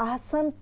ahsan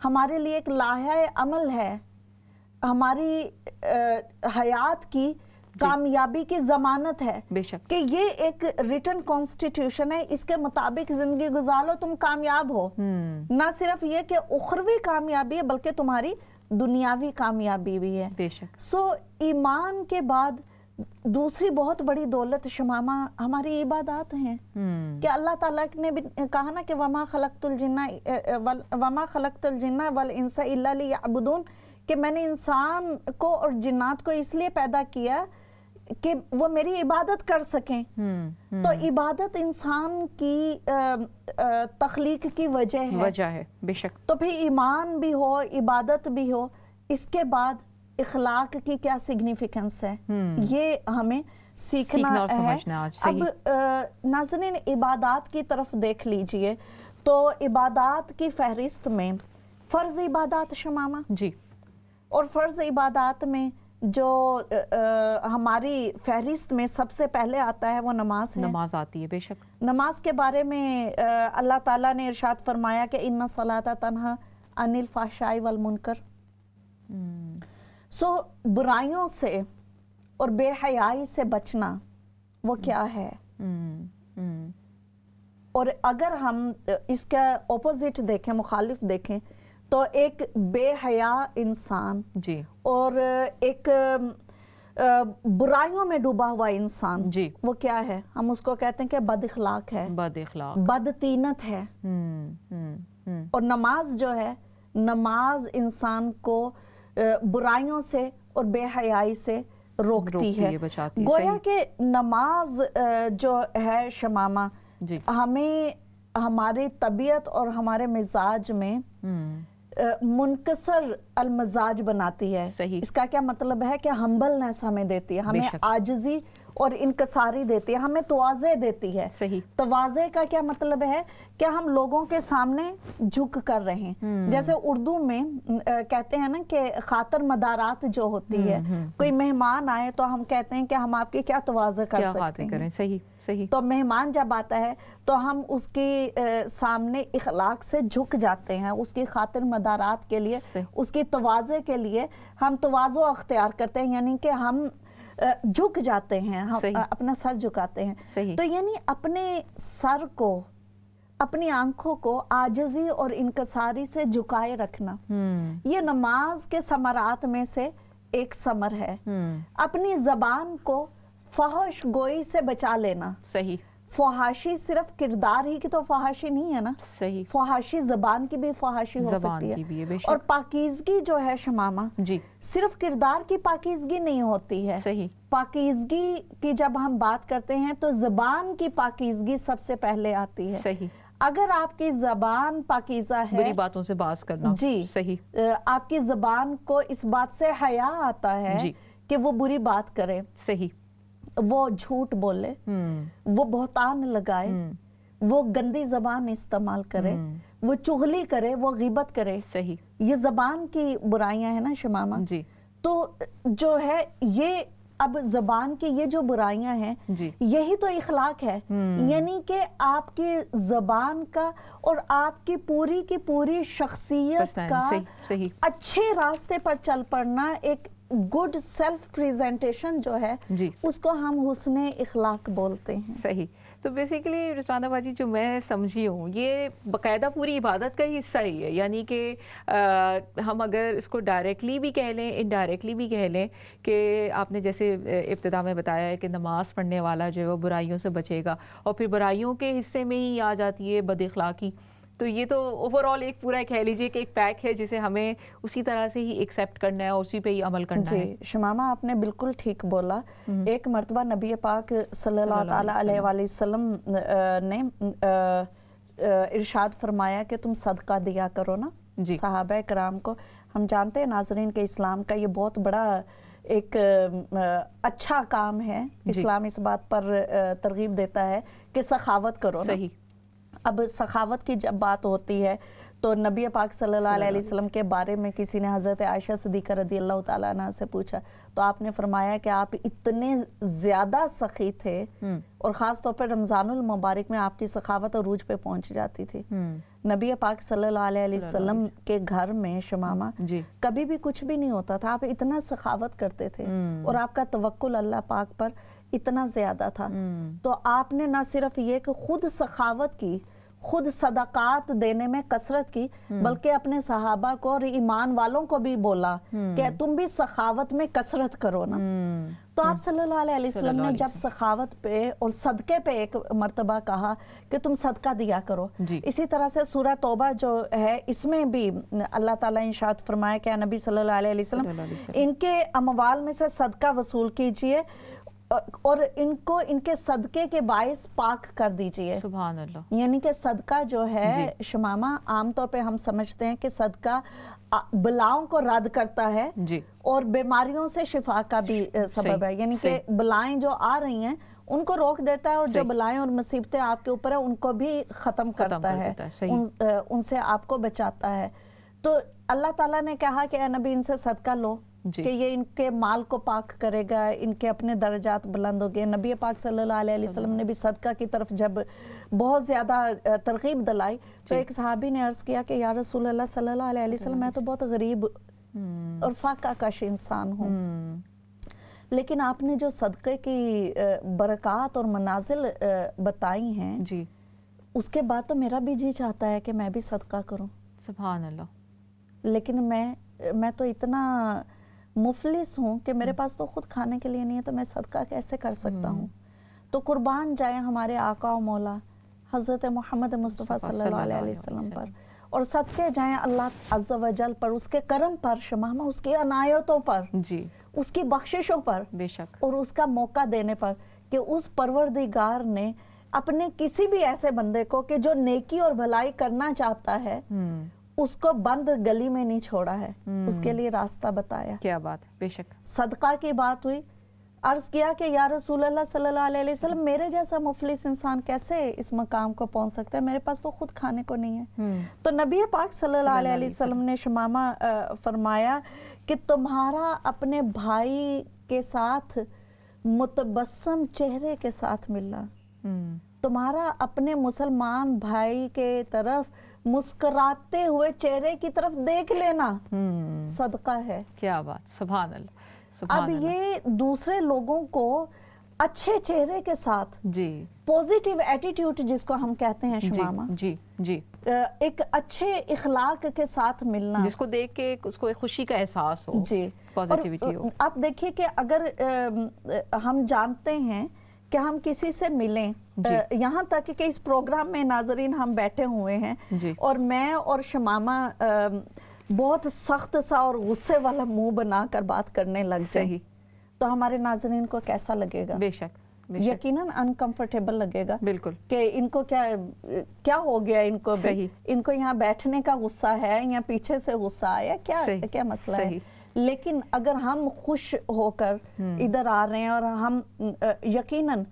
ہمارے لیے ایک لائحہ عمل ہے، ہماری حیات کی کامیابی کی ضمانت ہے بے شک، کہ یہ ایک ریٹن کانسٹیٹیوشن ہے، اس کے مطابق زندگی گزارو تم کامیاب ہو. نہ صرف یہ کہ اخروی کامیابی ہے بلکہ تمہاری دنیاوی کامیابی بھی ہے. بے شک، سو ایمان کے بعد دوسری بہت بڑی دولت شمامہ ہماری عبادات ہیں کہ اللہ تعالیٰ نے بھی کہا نا کہ وما خلقت الجن والانس الا لیعبدون، کہ میں نے انسان کو اور جنات کو اس لیے پیدا کیا کہ وہ میری عبادت کر سکیں. تو عبادت انسان کی تخلیق کی وجہ ہے. بے شک. تو پھر ایمان بھی ہو، عبادت بھی ہو، اس کے بعد اخلاق کی کیا سگنیفیکنس ہے، یہ ہمیں سیکھنا اور ہے. سمجھنا آج. اب ناظرین عبادات کی طرف دیکھ لیجئے تو عبادات کی فہرست میں فرض عبادات شمامہ، جی، اور فرض عبادات میں جو ہماری فہرست میں سب سے پہلے آتا ہے وہ نماز ہے. نماز آتی ہے. بے شک. نماز کے بارے میں اللہ تعالیٰ نے ارشاد فرمایا کہ ان الصلاۃ تنہی عن الفحشاء والمنکر. سو برائیوں سے اور بے حیائی سے بچنا وہ کیا ہے، اور اگر ہم اس کا اپوزٹ دیکھیں، مخالف دیکھیں، تو ایک بے حیا انسان جی، اور ایک برائیوں میں ڈوبا ہوا انسان، جی، وہ کیا ہے؟ ہم اس کو کہتے ہیں کہ بد اخلاق ہے، بد اخلاق، بد تینت ہے. اور نماز جو ہے، نماز انسان کو برائیوں سے اور بے حیائی سے روکتی ہے، بچاتی ہے. گویا کہ نماز جو ہے شمامہ جی، ہمیں ہماری طبیعت اور ہمارے مزاج میں منکسر المزاج بناتی ہے. صحیح. اس کا کیا مطلب ہے کہ ہمبلنس ہمیں دیتی ہے، ہمیں عاجزی اور انکساری دیتی ہے، ہمیں تواضع دیتی ہے. صحیح. تواضع کا کیا مطلب ہے کہ ہم لوگوں کے سامنے جھک کر رہے ہیں. جیسے اردو میں کہتے ہیں نا کہ خاطر مدارات جو ہوتی ہے، کوئی مہمان آئے تو ہم کہتے ہیں کہ ہم آپ کی کیا تواضع کر سکتے ہیں. صحیح، صحیح. تو مہمان جب آتا ہے تو ہم اس کے سامنے اخلاق سے جھک جاتے ہیں، اس کی خاطر مدارات کے لیے، اس کی تواضع کے لیے ہم تواضع اختیار کرتے ہیں، یعنی کہ ہم جھک جاتے ہیں، ہم اپنا سر جھکاتے ہیں. تو یعنی اپنے سر کو، اپنی آنکھوں کو عاجزی اور انکساری سے جھکائے رکھنا، یہ نماز کے ثمرات میں سے ایک ثمر ہے. اپنی زبان کو فحش گوئی سے بچا لینا. صحیح. فحاشی صرف کردار ہی کی تو فحاشی نہیں ہے نا، صحیح. فحاشی زبان کی بھی فحاشی ہو سکتی ہے. اور پاکیزگی جو ہے شمامہ، جی، صرف کردار کی پاکیزگی نہیں ہوتی ہے. صحیح. پاکیزگی کی جب ہم بات کرتے ہیں تو زبان کی پاکیزگی سب سے پہلے آتی ہے. صحیح. اگر آپ کی زبان پاکیزہ ہے، بری باتوں سے باز کرنا. جی، صحیح. آپ کی زبان کو اس بات سے حیا آتا ہے کہ وہ بری بات کرے، صحیح، وہ جھوٹ بولے، وہ بہتان لگائے، وہ گندی زبان استعمال کرے، وہ چغلی کرے، وہ غیبت کرے. صحیح. یہ زبان کی برائیاں ہیں نا شمامہ. جی. تو جو ہے یہ اب زبان کی یہ جو برائیاں ہیں، یہی تو اخلاق ہے. یعنی کہ آپ کی زبان کا اور آپ کی پوری شخصیت کا اچھے راستے پر چل پڑنا، ایک گڈ سیلف پریزنٹیشن جو ہے، اس کو ہم حسن اخلاق بولتے ہیں. صحیح. تو بیسیکلی رسوانہ باجی جو میں سمجھی ہوں، یہ باقاعدہ پوری عبادت کا ہی حصہ ہی ہے. یعنی کہ ہم اگر اس کو ڈائریکٹلی بھی کہہ لیں، انڈائریکٹلی بھی کہہ لیں، کہ آپ نے جیسے ابتدا میں بتایا ہے کہ نماز پڑھنے والا جو ہے وہ برائیوں سے بچے گا، اور پھر برائیوں کے حصے میں ہی آ جاتی ہے بد اخلاقی. تو یہ تو اوور آل ایک پورا کہہ لیجئے کہ ایک پیک ہے جسے ہمیں اسی طرح سے ہی ایکسیپٹ کرنا ہے اور اسی پہ ہی عمل کرنا ہے. جی شمامہ، آپ نے بالکل ٹھیک بولا. ایک مرتبہ نبی پاک صلی اللہ تعالیٰ علیہ وآلہ وسلم نے ارشاد فرمایا کہ تم صدقہ دیا کرو نا صحابہ کرام کو. ہم جانتے ہیں ناظرین کہ اسلام کا یہ بہت بڑا ایک اچھا کام ہے. اسلام اس بات پر ترغیب دیتا ہے کہ سخاوت کرو نا. اب سخاوت کی جب بات ہوتی ہے تو نبی پاک صلی اللہ علیہ وسلم کے بارے میں کسی نے حضرت عائشہ صدیقہ رضی اللہ تعالیٰ عنہ سے پوچھا تو آپ نے فرمایا کہ آپ اتنے زیادہ سخی تھے اور خاص طور پر رمضان المبارک میں آپ کی سخاوت عروج پہ پہنچ جاتی تھی. نبی پاک صلی اللہ علیہ وسلم کے گھر میں شمامہ کبھی بھی کچھ بھی نہیں ہوتا تھا, آپ اتنا سخاوت کرتے تھے اور آپ کا توکل اللہ پاک پر اتنا زیادہ تھا. تو آپ نے نہ صرف یہ کہ خود سخاوت کی, خود صدقات دینے میں کثرت کی, بلکہ اپنے صحابہ کو اور ایمان والوں کو بھی بولا کہ تم بھی سخاوت میں کثرت کرو نا. تو آپ صلی اللہ علیہ وسلم نے جب سخاوت پہ اور صدقے پہ ایک مرتبہ کہا کہ تم صدقہ دیا کرو, اسی طرح سے سورہ توبہ جو ہے اس میں بھی اللہ تعالیٰ ارشاد فرمایا کہ نبی صلی اللہ علیہ وسلم ان کے اموال میں سے صدقہ وصول کیجئے اور ان کو ان کے صدقے کے باعث پاک کر دیجئے. سبحان اللہ. یعنی کہ صدقہ جو ہے شمامہ عام طور پہ ہم سمجھتے ہیں کہ صدقہ بلاؤں کو رد کرتا ہے اور بیماریوں سے شفا کا بھی سبب ہے, یعنی کہ بلائیں جو آ رہی ہیں ان کو روک دیتا ہے اور جو بلائیں اور مصیبتیں آپ کے اوپر ہیں ان کو بھی ختم کرتا ہے, ان سے آپ کو بچاتا ہے. تو اللہ تعالیٰ نے کہا کہ اے نبی ان سے صدقہ لو کہ یہ ان کے مال کو پاک کرے گا, ان کے اپنے درجات بلند ہو گئے. نبی پاک صلی اللہ علیہ وسلم نے بھی صدقہ کی طرف جب بہت زیادہ ترغیب دلائی تو ایک صحابی نے عرض کیا کہ یا رسول اللہ صلی اللہ علیہ وسلم میں تو بہت غریب اور فاقہ کش انسان ہوں, لیکن آپ نے جو صدقے کی برکات اور منازل بتائی ہیں اس کے بعد تو میرا بھی جی چاہتا ہے کہ میں بھی صدقہ کروں. سبحان اللہ. لیکن میں تو اتنا مفلس ہوں کہ میرے پاس تو خود کھانے کے لیے نہیں ہے, تو میں صدقہ کیسے کر سکتا ہوں. تو قربان جائیں ہمارے آقا و مولا حضرت محمد مصطفیٰ صلی اللہ علیہ وسلم پر, اور صدقے جائیں اللہ عز و جل پر, اس کے کرم پر شمامہ, اس کی عنایتوں پر, اس کی بخششوں پر, بے شک, اور اس کا موقع دینے پر کہ اس پروردگار نے اپنے کسی بھی ایسے بندے کو کہ جو نیکی اور بھلائی کرنا چاہتا ہے اس کو بند گلی میں نہیں چھوڑا ہے, اس کے لیے راستہ بتایا. کیا بات ہے. بے شک. صدقہ کی بات ہوئی, عرض کیا کہ یا رسول اللہ صلی اللہ علیہ وسلم میرے جیسا مفلس انسان کیسے اس مقام کو پہنچ سکتا ہے, میرے پاس تو خود کھانے کو نہیں ہے. تو نبی پاک صلی اللہ علیہ وسلم نے شمامہ فرمایا کہ تمہارا اپنے بھائی کے ساتھ متبسم چہرے کے ساتھ ملنا, تمہارا اپنے مسلمان بھائی کے طرف مسکراتے ہوئے چہرے کی طرف دیکھ لینا صدقہ ہے. کیا بات. سبحان اللہ. اب یہ دوسرے لوگوں کو اچھے چہرے کے ساتھ پوزیٹیو ایٹیٹیوڈ جس کو ہم کہتے ہیں شمامہ, ایک اچھے اخلاق کے ساتھ ملنا, جس کو دیکھ کے اس کو ایک خوشی کا احساس ہو, پوزیٹیوٹی ہو. آپ دیکھیے کہ اگر ہم جانتے ہیں کہ ہم کسی سے ملیں, یہاں تک کہ اس پروگرام میں ناظرین ہم بیٹھے ہوئے ہیں اور میں اور شمامہ بہت سخت سا اور غصے والا منہ بنا کر بات کرنے لگ جائیں تو ہمارے ناظرین کو کیسا لگے گا؟ بے شک, یقیناً انکمفرٹیبل لگے گا. بالکل. کہ ان کو کیا ہو گیا, ان کو یہاں بیٹھنے کا غصہ ہے یا پیچھے سے غصہ آیا, کیا مسئلہ ہے. لیکن اگر ہم خوش ہو کر ادھر آ رہے ہیں اور ہم یقیناً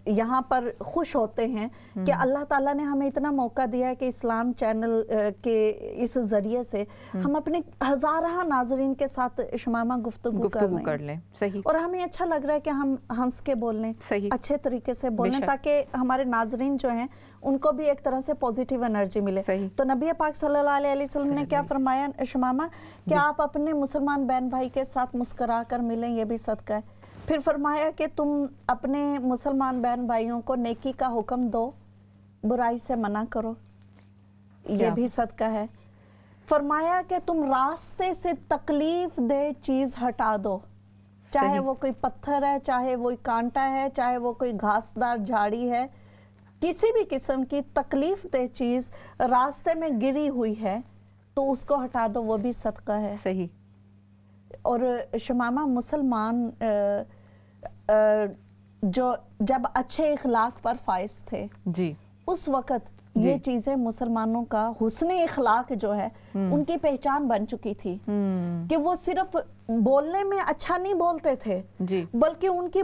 یہاں پر خوش ہوتے ہیں کہ اللہ تعالیٰ نے ہمیں اتنا موقع دیا ہے کہ اسلام چینل کے اس ذریعے سے ہم اپنے ہزارہ ناظرین کے ساتھ شمامہ گفتگو کر لیں. صحیح. اور ہمیں اچھا لگ رہا ہے کہ ہم ہنس کے بول لیں, اچھے طریقے سے بولیں, تاکہ ہمارے ناظرین جو ہیں ان کو بھی ایک طرح سے پوزیٹیو انرجی ملے. تو نبی پاک صلی اللہ علیہ وسلم نے کیا فرمایا شمامہ کہ آپ اپنے مسلمان بہن بھائی کے ساتھ مسکرا کر ملیں, یہ بھی صدقہ ہے. پھر فرمایا کہ تم اپنے مسلمان بہن بھائیوں کو نیکی کا حکم دو, برائی سے منع کرو, یہ بھی صدقہ ہے. فرمایا کہ تم راستے سے تکلیف دہ چیز ہٹا دو, چاہے وہ کوئی پتھر ہے, چاہے وہ کانٹا ہے, چاہے وہ کوئی گھاسدار جھاڑی ہے, کسی بھی قسم کی تکلیف دہ چیز راستے میں گری ہوئی ہے تو اس کو ہٹا دو, وہ بھی صدقہ ہے. صحیح. اور شمامہ مسلمان جو جب اچھے اخلاق پر فائز تھے اس وقت یہ چیزیں مسلمانوں کا حسن اخلاق جو ہے ان کی پہچان بن چکی تھی کہ وہ صرف بولنے میں اچھا نہیں بولتے تھے بلکہ ان کی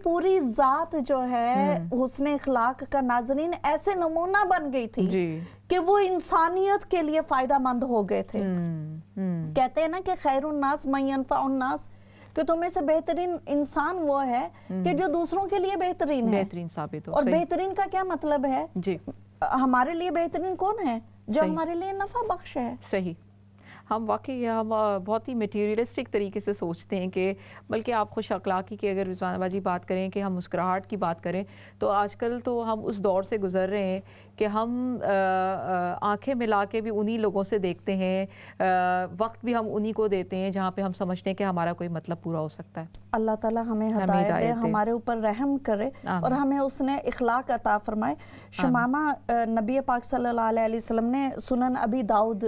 پوری ذات جو ہے حسن اخلاق کا ناظرین ایسے نمونہ بن گئی تھی کہ وہ انسانیت کے لیے فائدہ مند ہو گئے تھے. کہتے ہیں نا کہ خیر الناس من ينفع الناس، کہ تمہیں سے بہترین انسان وہ ہے کہ جو دوسروں کے لیے بہترین ہے، بہترین ثابت ہو. اور بہترین کا کیا مطلب ہے؟ ہمارے لیے بہترین کون ہے؟ جو ہمارے لیے نفع بخش ہے. صحیح. ہم واقعی بہت ہی میٹیریلسٹک طریقے سے سوچتے ہیں کہ بلکہ آپ خوش اخلاقی کی اگر رضوان باجی بات کریں کہ ہم مسکراہٹ کی بات کریں تو آج کل تو ہم اس دور سے گزر رہے ہیں کہ ہم آنکھیں ملا کے بھی انہی لوگوں سے دیکھتے ہیں، وقت بھی ہم انہی کو دیتے ہیں جہاں پہ ہم سمجھتے ہیں کہ ہمارا کوئی مطلب پورا ہو سکتا ہے. اللہ تعالیٰ ہمیں ہدایت دے، ہمارے اوپر رحم کرے اور ہمیں اس نے اخلاق عطا فرمائے. شمامہ، نبی پاک صلی اللہ علیہ وسلم نے سنن ابی داؤد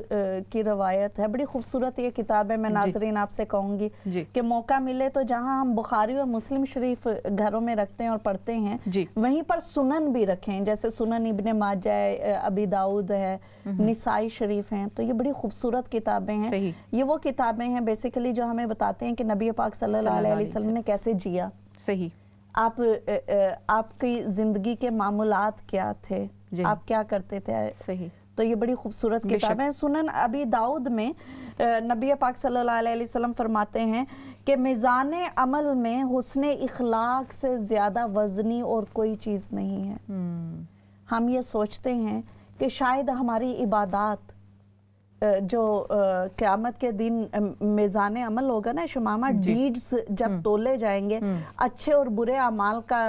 کی روایت ہے، بڑی خوبصورت یہ کتاب ہے. میں ناظرین آپ سے کہوں گی کہ موقع ملے تو جہاں ہم بخاری اور مسلم شریف گھروں میں رکھتے ہیں اور پڑھتے ہیں وہیں پر سنن بھی رکھیں، جیسے سنن ابن ماجہ ہے، ابی داؤد ہے، نسائی شریف ہیں. تو یہ بڑی خوبصورت کتابیں ہیں. یہ وہ کتابیں ہیں بیسیکلی جو ہمیں بتاتے ہیں کہ نبی پاک صلی اللہ علیہ وسلم نے کیسے جیا. صحیح. آپ کی زندگی کے معمولات کیا تھے، آپ کیا کرتے تھے. صحیح. تو یہ بڑی خوبصورت کتاب ہے. سنن ابی داؤد میں نبی پاک صلی اللہ علیہ وسلم فرماتے ہیں کہ میزان عمل میں حسن اخلاق سے زیادہ وزنی اور کوئی چیز نہیں ہے. ہم یہ سوچتے ہیں کہ شاید ہماری عبادات جو قیامت کے دن میزان عمل ہوگا نا شمامہ، ڈیڈز جب تولے جائیں گے، اچھے اور برے اعمال کا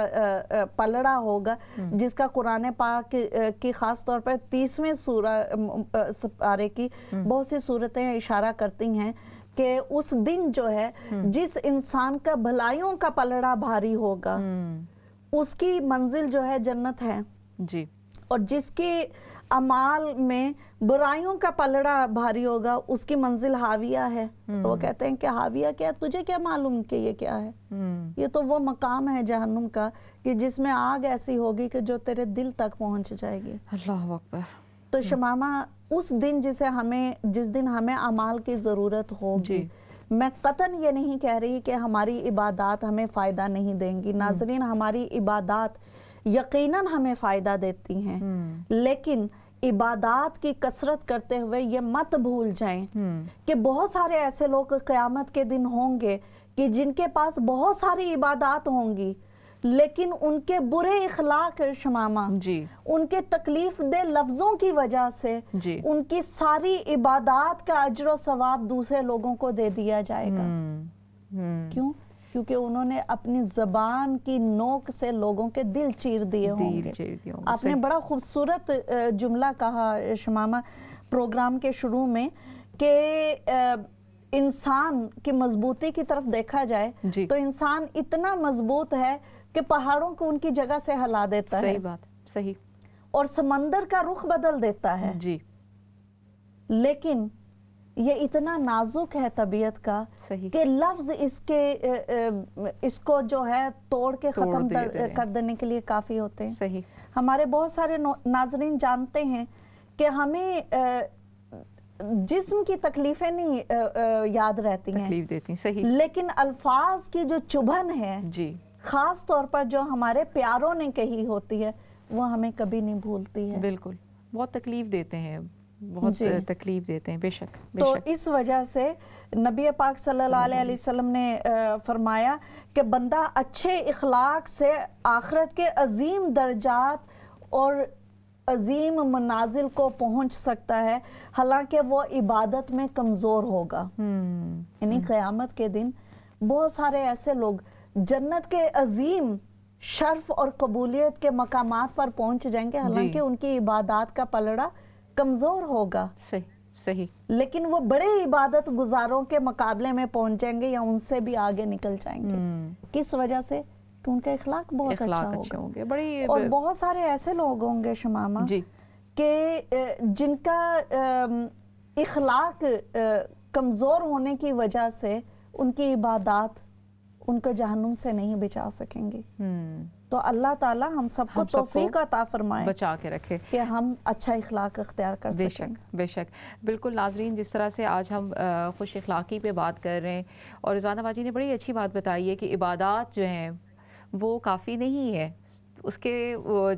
پلڑا ہوگا جس کا قرآن پاک کی خاص طور پر 30ویں سپارے کی بہت سی صورتیں اشارہ کرتی ہیں کہ اس دن جو ہے جس انسان کا بھلائیوں کا پلڑا بھاری ہوگا اس کی منزل جو ہے جنت ہے، اور جس کی اعمال میں برائیوں کا پلڑا بھاری ہوگا اس کی منزل حاویہ ہے. وہ کہتے ہیں کہ حاویہ کیا ہے؟ تجھے کیا معلوم کہ یہ کیا ہے؟ یہ تو وہ مقام ہے جہنم کا کہ جس میں آگ ایسی ہوگی کہ جو تیرے دل تک پہنچ جائے گی. اللہ اکبر. تو شمامہ، اس دن جس دن ہمیں اعمال کی ضرورت ہوگی، میں قطعاً یہ نہیں کہہ رہی کہ ہماری عبادات ہمیں فائدہ نہیں دیں گی. ناظرین، ہماری عبادات یقیناً ہمیں فائدہ دیتی ہیں، لیکن عبادات کی کثرت کرتے ہوئے یہ مت بھول جائیں کہ بہت سارے ایسے لوگ قیامت کے دن ہوں گے کہ جن کے پاس بہت ساری عبادات ہوں گی لیکن ان کے برے اخلاق شمامہ، ان کے تکلیف دہ لفظوں کی وجہ سے ان کی ساری عبادات کا اجر و ثواب دوسرے لوگوں کو دے دیا جائے گا. کیوں؟ کیونکہ انہوں نے اپنی زبان کی نوک سے لوگوں کے دل چیر دیے ہوں گے. آپ نے بڑا خوبصورت جملہ کہا شمامہ پروگرام کے شروع میں کہ انسان کی مضبوطی کی طرف دیکھا جائے تو انسان اتنا مضبوط ہے کہ پہاڑوں کو ان کی جگہ سے ہلا دیتا ہے. صحیح بات. صحیح. اور سمندر کا رخ بدل دیتا ہے. لیکن یہ اتنا نازک ہے طبیعت کا کہ لفظ اس کو جو ہے توڑ کے ختم کر دینے کے لیے کافی ہوتے ہیں. ہمارے بہت سارے ناظرین جانتے ہیں کہ ہمیں جسم کی تکلیفیں نہیں یاد رہتی ہیں، لیکن الفاظ کی جو چبھن ہے خاص طور پر جو ہمارے پیاروں نے کہی ہوتی ہے وہ ہمیں کبھی نہیں بھولتی ہے. بالکل. بہت تکلیف دیتے ہیں، بہت تکلیف دیتے ہیں. بے شک. تو اس وجہ سے نبی پاک صلی اللہ علیہ وسلم نے فرمایا کہ بندہ اچھے اخلاق سے آخرت کے عظیم درجات اور عظیم منازل کو پہنچ سکتا ہے، حالانکہ وہ عبادت میں کمزور ہوگا. یعنی قیامت کے دن بہت سارے ایسے لوگ جنت کے عظیم شرف اور قبولیت کے مقامات پر پہنچ جائیں گے حالانکہ ان کی عبادات کا پلڑا کمزور ہوگا. صحیح. لیکن وہ بڑے عبادت گزاروں کے مقابلے میں پہنچ جائیں گے یا ان سے بھی آگے نکل جائیں گے. کس وجہ سے؟ کہ ان کا اخلاق بہت اچھا ہوگا. اور بہت سارے ایسے لوگ ہوں گے شمامہ کہ جن کا اخلاق کمزور ہونے کی وجہ سے ان کی عبادات ان کو جہنم سے نہیں بچا سکیں گے. تو تو اللہ تعالیٰ ہم سب کو ہم سب کو توفیق عطا فرمائے بچا کے رکھے. کہ ہم اچھا اخلاق اختیار کر بے سکیں. شک بے شک بالکل. ناظرین جس طرح سے آج ہم خوش اخلاقی پہ بات کر رہے ہیں اور رضوانہ باجی نے بڑی اچھی بات بتائی ہے کہ عبادات جو ہیں وہ کافی نہیں ہے. اس کے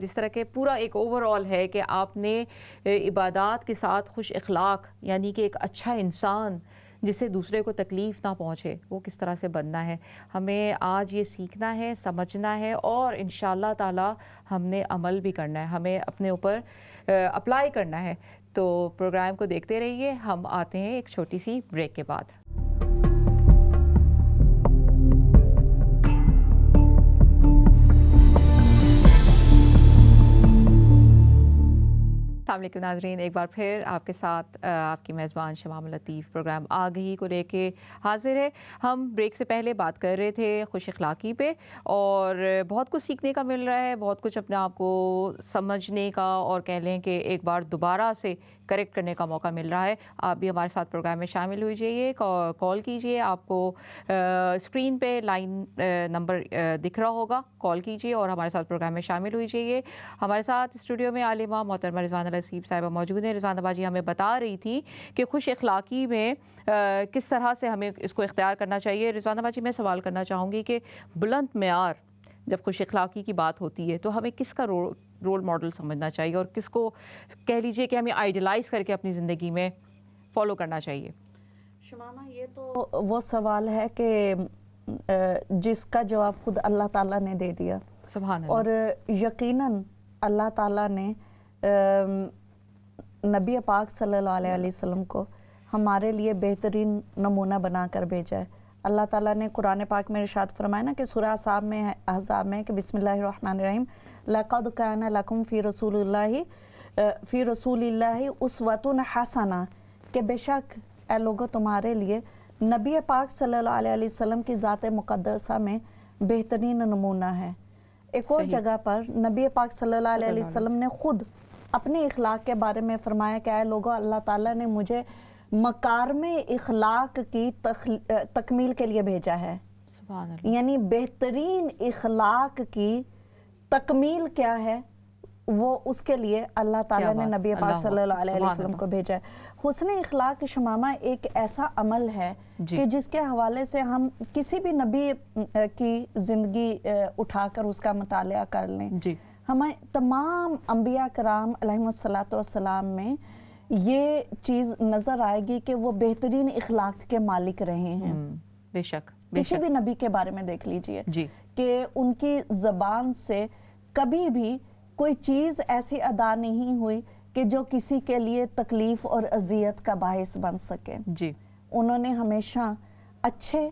جس طرح کے پورا ایک اوور آل ہے کہ آپ نے عبادات کے ساتھ خوش اخلاق یعنی کہ ایک اچھا انسان جس سے دوسرے کو تکلیف نہ پہنچے وہ کس طرح سے بننا ہے. ہمیں آج یہ سیکھنا ہے, سمجھنا ہے اور انشاءاللہ تعالی ہم نے عمل بھی کرنا ہے, ہمیں اپنے اوپر اپلائی کرنا ہے. تو پروگرام کو دیکھتے رہیے. ہم آتے ہیں ایک چھوٹی سی بریک کے بعد. السلام علیکم ناظرین, ایک بار پھر آپ کے ساتھ آپ کی میزبان شمام لطیف پروگرام آگہی کو لے کے حاضر ہے. ہم بریک سے پہلے بات کر رہے تھے خوش اخلاقی پہ اور بہت کچھ سیکھنے کا مل رہا ہے, بہت کچھ اپنے آپ کو سمجھنے کا اور کہہ لیں کہ ایک بار دوبارہ سے کریکٹ کرنے کا موقع مل رہا ہے. آپ بھی ہمارے ساتھ پروگرام میں شامل ہو جائیے, کال کیجئے. آپ کو اسکرین پہ لائن نمبر دکھ رہا ہوگا, کال کیجئے اور ہمارے ساتھ پروگرام میں شامل ہو جائیے. ہمارے ساتھ اسٹوڈیو میں عالمہ محترمہ رضوانہ نصیب صاحبہ موجود ہیں. رضوانہ باجی ہمیں بتا رہی تھی کہ خوش اخلاقی میں کس طرح سے ہمیں اس کو اختیار کرنا چاہیے. رضوانہ باجی میں سوال کرنا چاہوں گی کہ بلند معیار جب خوش اخلاقی کی بات ہوتی ہے تو ہمیں کس کا رول ماڈل سمجھنا چاہیے اور کس کو کہہ لیجئے کہ ہمیں آئیڈیلائز کر کے اپنی زندگی میں فالو کرنا چاہیے؟ شمامہ یہ تو وہ سوال ہے کہ جس کا جواب خود اللہ تعالیٰ نے دے دیا. سبحان اللہ. اور یقیناً اللہ تعالیٰ نے نبی پاک صلی اللہ علیہ وسلم کو ہمارے لیے بہترین نمونہ بنا کر بھیجا ہے. اللہ تعالیٰ نے قرآن پاک میں ارشاد فرمایا نا کہ سورہ احزاب میں کہ بسم اللہ الرحمن الرحیم لَقَدْ كَانَ لَكُمْ فِي رَسُولِ اللَّهِ أُسْوَةٌ حَسَنَةٌ کہ بے شک اے لوگو تمہارے لیے نبی پاک صلی اللہ علیہ وسلم کی ذات مقدسہ میں بہترین نمونہ ہے. ایک اور جگہ پر نبی پاک صلی اللہ علیہ وسلم نے خود اپنے اخلاق کے بارے میں فرمایا کہ اے لوگو اللہ تعالیٰ نے مجھے مکارم اخلاق کی تکمیل کے لیے بھیجا ہے. سبحان اللہ. یعنی بہترین اخلاق کی تکمیل کیا ہے وہ اس کے لیے اللہ تعالیٰ نے نبی پاک صلی اللہ علیہ وسلم کو بھیجا ہے. حسن اخلاق شمامہ ایک ایسا عمل ہے کہ جس کے حوالے سے ہم کسی بھی نبی کی زندگی اٹھا کر اس کا مطالعہ کر لیں. ہمیں تمام انبیاء کرام علیہم السلام میں یہ چیز نظر آئے گی کہ وہ بہترین اخلاق کے مالک رہے ہیں. بے شک. کسی بھی نبی کے بارے میں دیکھ لیجئے کہ ان کی زبان سے کبھی بھی کوئی چیز ایسی ادا نہیں ہوئی کہ جو کسی کے لیے تکلیف اور اذیت کا باعث بن سکے. انہوں نے ہمیشہ اچھے,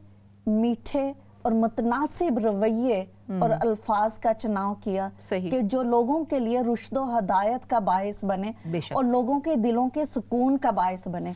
میٹھے اور متناسب رویے اور الفاظ کا چناؤ کیا کہ جو لوگوں کے لیے رشد و ہدایت کا باعث بنے اور لوگوں کے دلوں کے سکون کا باعث بنے.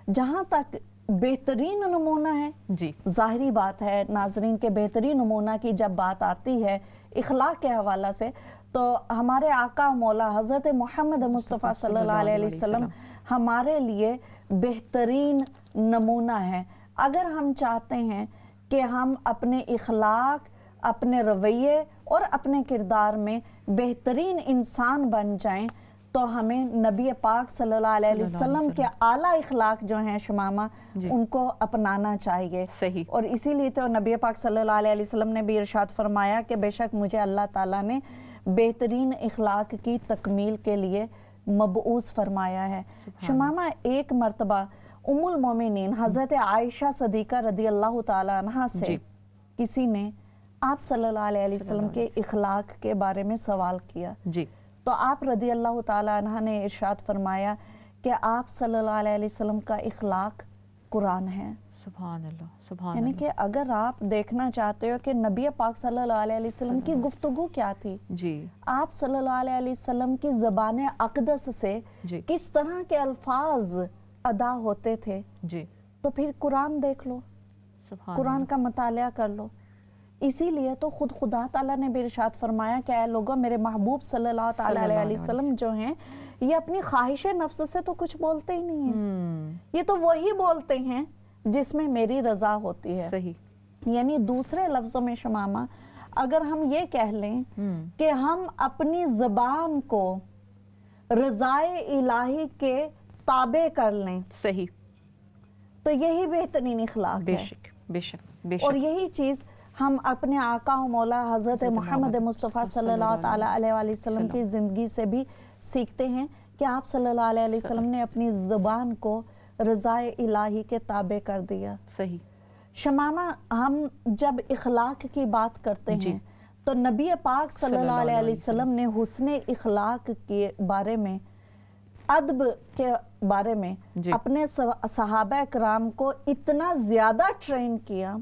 جہاں تک بہترین نمونہ ہے, ظاہری بات ہے ناظرین کے بہترین نمونہ کی جب بات آتی ہے اخلاق کے حوالہ سے تو ہمارے آقا مولا حضرت محمد مصطفیٰ صلی اللہ علیہ وسلم ہمارے لیے بہترین نمونہ ہے. اگر ہم چاہتے ہیں کہ ہم اپنے اخلاق, اپنے رویے اور اپنے کردار میں بہترین انسان بن جائیں تو ہمیں نبی پاک صلی اللہ علیہ وسلم کے اعلیٰ اخلاق جو ہیں شمامہ ان کو اپنانا چاہیے. اور اسی لیے تو نبی پاک صلی اللہ علیہ وسلم نے بھی ارشاد فرمایا کہ بے شک مجھے اللہ تعالیٰ نے بہترین اخلاق کی تکمیل کے لیے مبعوث فرمایا ہے. شمامہ ایک مرتبہ ام المومنین حضرت عائشہ صدیقہ رضی اللہ تعالیٰ عنہ سے کسی نے آپ صلی اللہ علیہ وسلم کے اخلاق کے بارے میں سوال کیا تو آپ رضی اللہ تعالیٰ عنہ نے ارشاد فرمایا کہ آپ صلی اللہ علیہ وسلم کا اخلاق قرآن ہے. سبحان اللہ. سبحان یعنی کہ اگر آپ دیکھنا چاہتے ہو کہ نبی پاک صلی اللہ علیہ وسلم کی گفتگو کیا تھی, آپ صلی اللہ علیہ وسلم کی زبان اقدس سے کس طرح کے الفاظ ادا ہوتے تھے, تو پھر قرآن دیکھ لو, قرآن کا مطالعہ کر لو. اسی لیے تو خود خدا تعالیٰ نے بھی ارشاد فرمایا کہ اے لوگوں میرے محبوب صلی اللہ تعالیٰ علیہ وسلم جو ہیں یہ اپنی خواہش نفس سے تو کچھ بولتے ہی نہیں ہیں, یہ تو وہی بولتے ہیں جس میں میری رضا ہوتی ہے. یعنی دوسرے لفظوں میں شمامہ اگر ہم یہ کہہ لیں کہ ہم اپنی زبان کو رضائے الہی کے تابع کر لیں، صحیح، تو یہی بہترین اخلاق بے ہے. شک بے شک بے اور شک. یہی چیز ہم اپنے آقا و مولا حضرت محمد مصطفیٰ صلی اللہ تعالیٰ علیہ وآلہ وسلم کی زندگی سے بھی سیکھتے ہیں کہ آپ صلی اللہ علیہ وسلم نے اپنی زبان کو رضائے الہی کے تابع کر دیا. صحیح. شمامہ، ہم جب اخلاق کی بات کرتے ہیں تو نبی پاک صلی اللہ علیہ وسلم نے حسن اخلاق کے بارے میں، ادب کے بارے میں اپنے صحابہ کرام کو اتنا زیادہ ٹرین کیا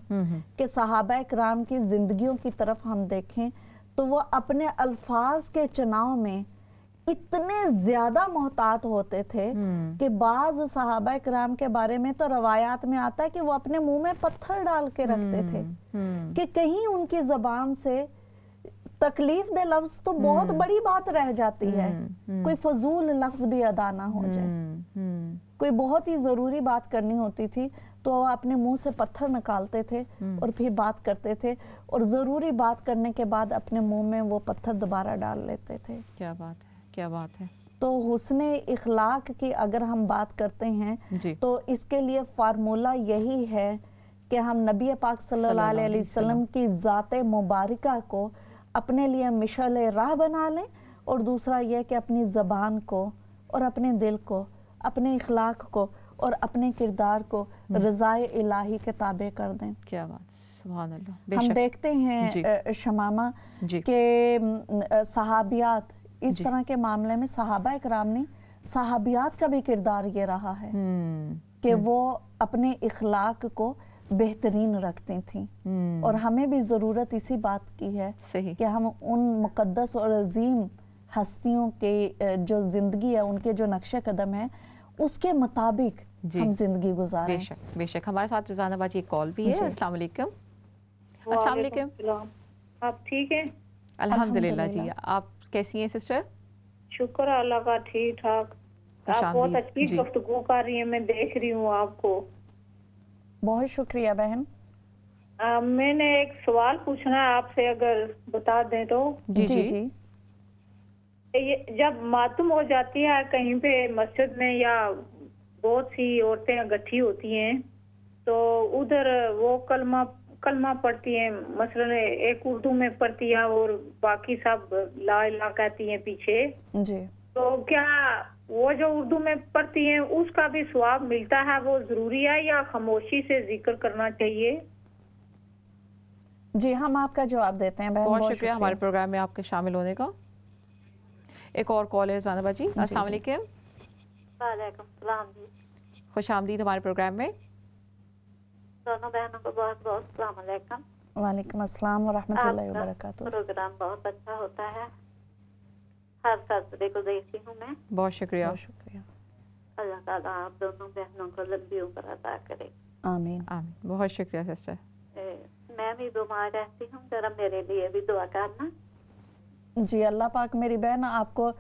کہ صحابہ کرام کی زندگیوں کی طرف ہم دیکھیں تو وہ اپنے الفاظ کے چناؤ میں اتنے زیادہ محتاط ہوتے تھے کہ بعض صحابہ کرام کے بارے میں تو روایات میں آتا ہے کہ وہ اپنے منہ میں پتھر ڈال کے رکھتے تھے کہ کہیں ان کی زبان سے تکلیف دہ لفظ تو بہت بڑی بات رہ جاتی ہے، کوئی فضول لفظ بھی ادا نہ ہو جائے، کوئی بہت ہی ضروری بات کرنی ہوتی تھی تو وہ اپنے منہ سے پتھر نکالتے تھے اور پھر بات کرتے تھے، اور ضروری بات کرنے کے بعد اپنے منہ میں وہ پتھر دوبارہ ڈال لیتے تھے. کیا بات ہے، کیا بات ہے. تو حسن اخلاق کی اگر ہم بات کرتے ہیں تو اس کے لیے فارمولہ یہی ہے کہ ہم نبی پاک صلی اللہ علیہ وسلم کی ذات مبارکہ کو اپنے لیے مشعل راہ بنا لیں، اور دوسرا یہ کہ اپنی زبان کو اور اپنے دل کو، اپنے اخلاق کو اور اپنے کردار کو رضائے الہی کے تابع کر دیں. کیا بات، سبحان اللہ. ہم دیکھتے ہیں شمامہ کہ صحابیات اس طرح کے معاملے میں صحابہ کرام نے، صحابیات کا بھی کردار یہ رہا ہے کہ وہ اپنے اخلاق کو بہترین رکھتی تھیں، اور ہمیں بھی ضرورت اسی بات کی ہے کہ ہم ان مقدس اور عظیم ہستیوں کے جو زندگی ہے، ان کے جو نقش قدم ہے، اس کے مطابق ہم زندگی گزاریں. بے شک بے شک. ہمارے ساتھ رضوانہ باجی ایک کال بھی ہے. السلام علیکم. السلام علیکم. آپ ٹھیک ہیں؟ الحمدللہ. جی آپ کیسی ہیں سسٹر؟ شکر اللہ کا، ٹھیک ٹھاک. آپ بہت اچھی گفتگو کر رہی ہیں، میں دیکھ رہی ہوں آپ کو. بہت شکریہ بہن. میں نے ایک سوال پوچھنا ہے آپ سے، اگر بتا دیں تو. جی جی. جب ماتم ہو جاتی ہے کہیں پہ مسجد میں، یا بہت سی عورتیں اکٹھی ہوتی ہیں تو ادھر وہ کلمہ پڑھتی ہیں، مثلا ایک اردو میں پڑھتی ہے اور باقی سب لا الہ کہتی ہیں پیچھے. جی. تو کیا وہ جو اردو میں پڑھتی ہیں اس کا بھی ثواب ملتا ہے؟ وہ ضروری ہے یا خاموشی سے ذکر کرنا چاہیے؟ جی ہم آپ کا جواب دیتے ہیں بہن. بہت شکریہ ہمارے پروگرام میں آپ کے شامل ہونے کا. ایک اور کال ہے رضوانہ باجی. السلام علیکم. وعلیکم السلام جی. خوش آمدید ہمارے پروگرام میں. دونوں بہنوں کو بہت بہت السلام علیکم. وعلیکم السلام ورحمۃ اللہ وبرکاتہ. پروگرام بہت اچھا ہوتا ہے، ہر ساتردے کو دیکھتی ہوں میں. بہت شکریہ. بہت شکریہ. اللہ تعالیٰ آپ دونوں بہنوں کو لمبی عمر عطا کرے. آمین. آمین. بہت شکریہ سسٹر. میں بھی بیمار رہتی ہوں، ذرا میرے لیے بھی دعا کرنا. جی اللہ پاک میری بہن آپ کو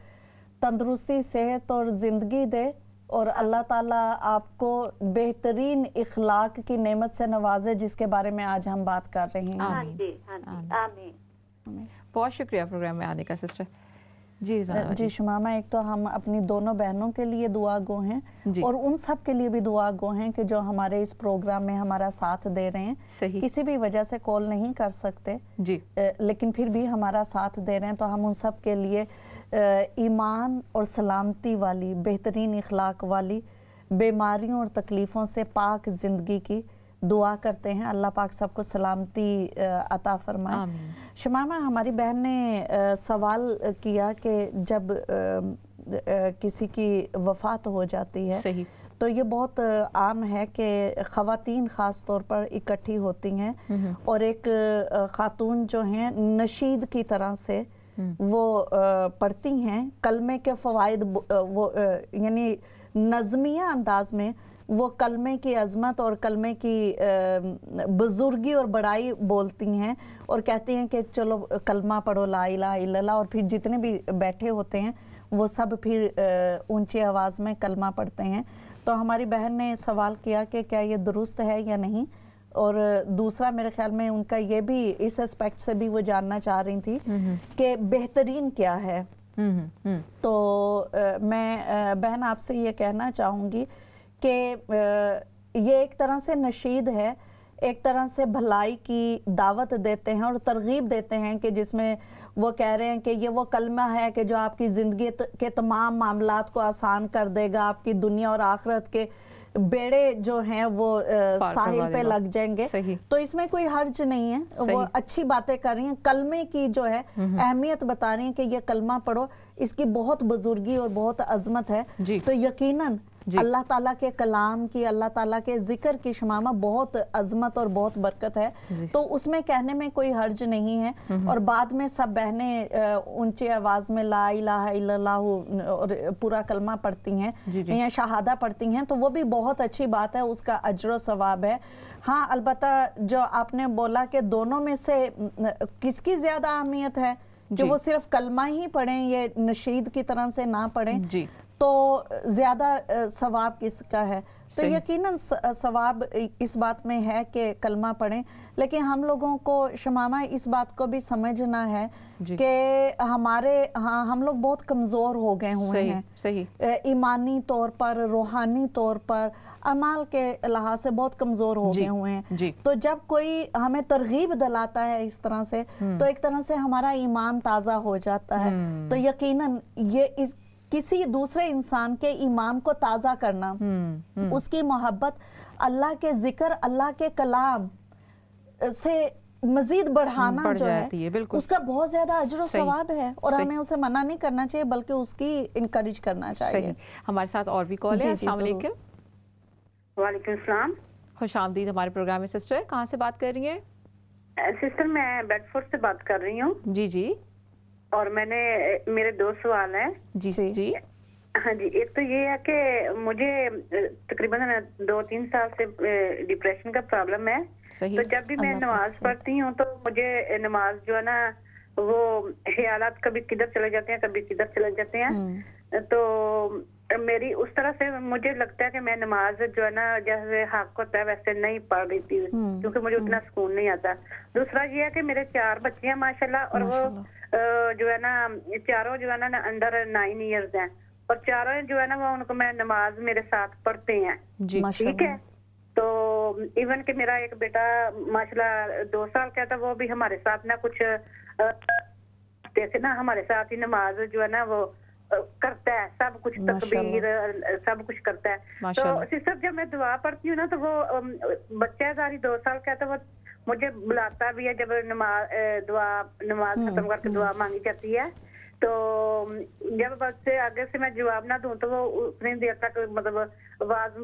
تندرستی، صحت اور زندگی دے، اور اللہ تعالیٰ آپ کو بہترین اخلاق کی نعمت سے نوازے جس کے بارے میں آج ہم بات کر رہے ہیں. ہاں جی ہاں جی آمین. بہت شکریہ پروگرام میں آنے کا سسٹر. جی شمامہ، ایک تو ہم اپنی دونوں بہنوں کے لیے دعا گو ہیں، اور ان سب کے لیے بھی دعا گو ہیں کہ جو ہمارے اس پروگرام میں ہمارا ساتھ دے رہے ہیں، کسی بھی وجہ سے کال نہیں کر سکتے لیکن پھر بھی ہمارا ساتھ دے رہے ہیں، تو ہم ان سب کے لیے ایمان اور سلامتی والی، بہترین اخلاق والی، بیماریوں اور تکلیفوں سے پاک زندگی کی دعا کرتے ہیں. اللہ پاک سب کو سلامتی عطا فرمائے. شمامہ، ہماری بہن نے سوال کیا کہ جب کسی کی وفات ہو جاتی ہے تو یہ بہت عام ہے کہ خواتین خاص طور پر اکٹھی ہوتی ہیں اور ایک خاتون جو ہیں نشید کی طرح سے وہ پڑھتی ہیں کلمے کے فوائد، وہ یعنی نظمیہ انداز میں وہ کلمے کی عظمت اور کلمے کی بزرگی اور بڑائی بولتی ہیں اور کہتی ہیں کہ چلو کلمہ پڑھو لا الہ الا اللہ، اور پھر جتنے بھی بیٹھے ہوتے ہیں وہ سب پھر اونچی آواز میں کلمہ پڑھتے ہیں. تو ہماری بہن نے سوال کیا کہ کیا یہ درست ہے یا نہیں، اور دوسرا میرے خیال میں ان کا یہ بھی اس اسپیکٹ سے بھی وہ جاننا چاہ رہی تھی کہ بہترین کیا ہے. تو میں بہن آپ سے یہ کہنا چاہوں گی کہ یہ ایک طرح سے نشید ہے, ایک طرح سے بھلائی کی دعوت دیتے ہیں اور ترغیب دیتے ہیں کہ جس میں وہ کہہ رہے ہیں کہ یہ وہ کلمہ ہے کہ جو آپ کی زندگی کے تمام معاملات کو آسان کر دے گا, آپ کی دنیا اور آخرت کے بیڑے جو ہیں وہ ساحل پہ لگ جائیں گے. تو اس میں کوئی حرج نہیں ہے, وہ اچھی باتیں کر رہی ہیں, کلمے کی جو ہے اہمیت بتا رہی ہیں کہ یہ کلمہ پڑھو, اس کی بہت بزرگی اور بہت عظمت ہے. تو یقیناً اللہ تعالیٰ کے کلام کی, اللہ تعالیٰ کے ذکر کی شمامہ بہت عظمت اور بہت برکت ہے, تو اس میں کہنے میں کوئی حرج نہیں ہے. اور بعد میں سب بہنیں اونچی آواز میں لا الہ الا اللہ اور پورا کلمہ پڑھتی ہیں یا شہادہ پڑھتی ہیں, تو وہ بھی بہت اچھی بات ہے, اس کا اجر و ثواب ہے. ہاں البتہ جو آپ نے بولا کہ دونوں میں سے کس کی زیادہ اہمیت ہے کہ وہ صرف کلمہ ہی پڑھیں, یہ نشید کی طرح سے نہ پڑھیں, تو زیادہ ثواب کس کا ہے. تو یقیناً ثواب اس بات میں ہے کہ کلمہ پڑھیں, لیکن ہم لوگوں کو شمامہ اس بات کو بھی سمجھنا ہے کہ ہم لوگ بہت کمزور ہو گئے ہوئے ہیں, ایمانی طور پر, روحانی طور پر, اعمال کے لحاظ سے بہت کمزور ہو گئے ہوئے ہیں. تو جب کوئی ہمیں ترغیب دلاتا ہے اس طرح سے, تو ایک طرح سے ہمارا ایمان تازہ ہو جاتا ہے. تو یقیناً یہ کسی دوسرے انسان کے ایمان کو تازہ کرنا, اس کی محبت اللہ کے ذکر, اللہ کے کلام سے مزید بڑھانا جو ہے, اس کا بہت زیادہ اجر و ثواب ہے, اور ہمیں اسے منع نہیں کرنا چاہیے بلکہ اس کی انکریج کرنا چاہیے. ہمارے ساتھ اور بھی کال ہے. السلام علیکم. وعلیکم السلام. خوش آمدید ہمارے پروگرام میں. سسٹر کہاں سے بات کر رہی ہیں؟ سسٹر میں بیڈ فورڈ سے بات کر رہی ہوں. جی اور میرے 2 سوال ہیں. جی ہاں جی, ایک تو یہ ہے کہ مجھے تقریباً 2-3 سال سے ڈپریشن کا پرابلم ہے. تو جب بھی میں نماز پڑھتی ہوں تو مجھے نماز جو ہے نا وہ خیالات کبھی کدھر چلے جاتے ہیں, کبھی کدھر چلے جاتے ہیں. تو میری اس طرح سے مجھے لگتا ہے کہ میں نماز جو ہے نا جیسے حق ہوتا ہے ویسے نہیں پڑھ رہی تھی, کیونکہ مجھے اتنا سکون نہیں آتا. دوسرا یہ ہے کہ میرے 4 بچے ہیں ماشاءاللہ, اور وہ جو ہے نا چاروں جو ہے نا انڈر 9 ایئرز ہیں, اور چاروں جو ہے نا وہ ان کو میں نماز میرے ساتھ پڑھتے ہیں. ٹھیک ہے. تو ایون کہ میرا ایک بیٹا ماشاءاللہ 2 سال کا تھا, وہ بھی ہمارے ساتھ نا کچھ جیسے نا ہمارے ساتھ ہی نماز جو ہے نا وہ کرتا ہے, سب کچھ تکبیر سب کچھ کرتا ہے. تو سسٹر جب میں دعا پڑھتی ہوں نا تو وہ بچہ ذاری 2 سال کا تھا, وہ مجھے بلاتا بھی ہے جب نماز ختم کر کے دعا مانگی جاتی ہے. تو جب بس سے آگے سے میں جواب نہ دوں تو وہ اتنی دیر تک مطلب آواز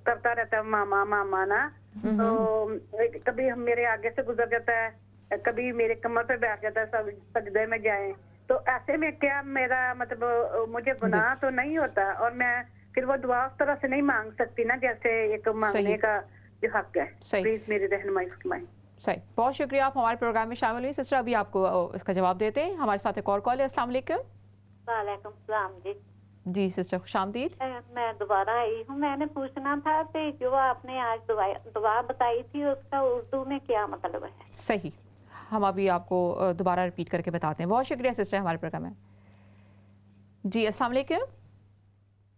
کرتا رہتا ہے ماما ماما نا. تو کبھی میرے آگے سے گزر جاتا ہے, کبھی میرے کمر پہ بیٹھ جاتا ہے, سجدے میں جائیں. تو ایسے میں کیا میرا مطلب مجھے گناہ تو نہیں ہوتا, اور میں پھر وہ دعا اس طرح سے نہیں مانگ سکتی نا جیسے ایک مانگنے کا جو حق ہے. پلیز میری رہنمائی فرمائیں. صحیح, بہت شکریہ آپ ہمارے پروگرام میں شامل ہوئی. سسٹر ابھی آپ کو اس کا جواب دیتے ہیں. ہمارے ساتھ ایک اور کال ہے. السلام علیکم. وعلیکم السلام. جی سسٹر خوش آمدید. میں دوبارہ آئی ہوں. میں نے پوچھنا تھا کہ جو آپ نے آج دعا بتائی تھی اس کا اردو میں کیا مطلب ہے؟ صحیح, ہم ابھی آپ کو دوبارہ ریپیٹ کر کے بتاتے ہیں. بہت شکریہ سسٹر ہمارے پروگرام میں. جی السلام علیکم.